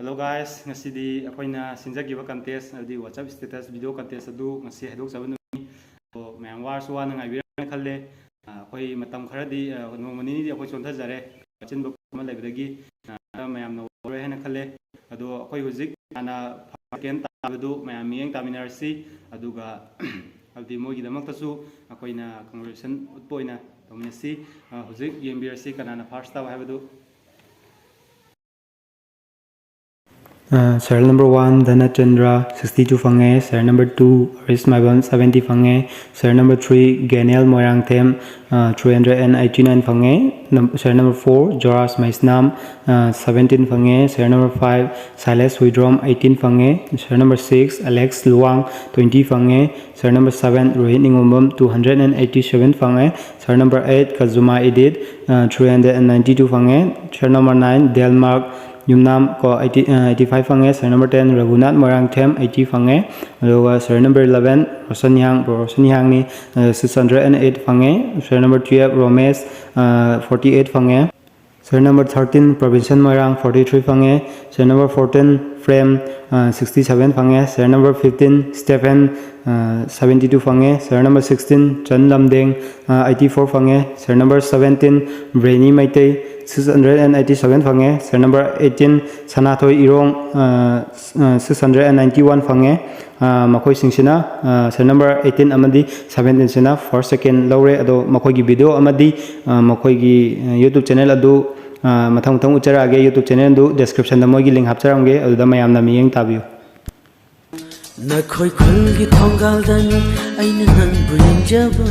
Hello guys, ngasidi akoina sinjagiba contest adi WhatsApp status video contest adu ngasi haidok sabanu to mayam warsu wana ngaibirana khalle akoi matam kharadi nomani di akoi chonta jare chinba ma laibadagi mayam no ore hena khalle ado akoi hujik ana ken tabadu mayam miyeng taminarsi aduga aldi mogi damak tasu akoina congratulation utpoina tomnesi hujik yembirasi kanana first tab haibadu. Serial number 1 Dhanachandra 62 fange, serial number 2 Aris Maiban 70 fange, serial number 3 Genial Moirang Them 389 fange, serial number 4 Joras Maisnam 17 fange, serial number 5 Silas Widrom 18 fange, serial number 6 Alex Luang 20 fange, serial number 7 Rohit Ningombam 287 fange, serial number 8 Kazuma Edit 392 fange, serial number 9 Delmark Yumnam ko 85 fange, serial number 10 Raghunat Morang Them 80 fange, serial number 11 Rosan ni 608 fange, serial number 12 Romesh 48 fange, serial number 13 Provincial Morang 43 fange, serial number 14 Frame 67 fange, serial number 15 Stephen 72 fange, serial number 16 Chan Lamdeng 84 fange, serial number 17 Braini Meitei 687 fange, serial number 18 Sanathoi irong 691 fange, makoi singsina serial number 18 amadi 17 sina first second laure ado makoi gi video amadi makoi gi YouTube channel adu mathang ucharage YouTube channel du description da moi gi link hapcharamge adu da mayam na miyeng tabiyo. Nakhoi khulgi thongal dani aina nan buinjaba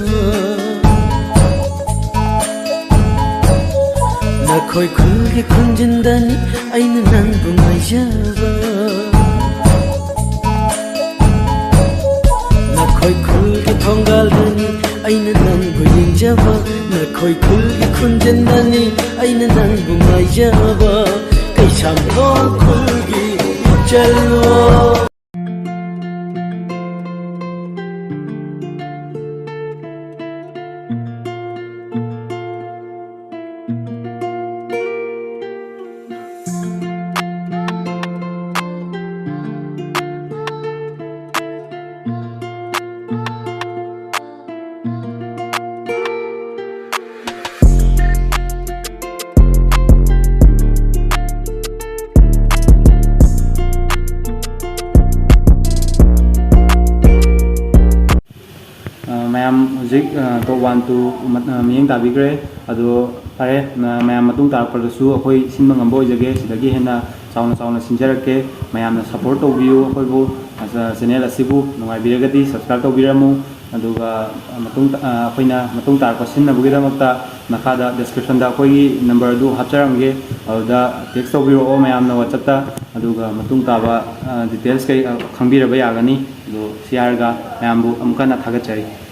Nakhoi khulgi khunjindani aina nan bungaijaba Nakhoi khulgi thongal dani aina nan buinjaba Nakhoi khulgi khunjindani aina nan bungaijaba kaisam thong khulgi chalwa mayam hujik to 1 to miyeng tabigre ado pare mayam matung tarapadasu akoi sinba ngambo jage sidagi hena chauna sinjarake mayamna support tobiyu akoi bu channel asibu nungai biragati subscribe tobiramu aduga matung akoina matung tarpa sinna bugidamakta nakada description da akoi number du hapcharamge aduda text tobiro mayamna whatsapp ta aduga matung taba details kai khangbiraba yagani ado siarga mayambu amuka na thagtchari.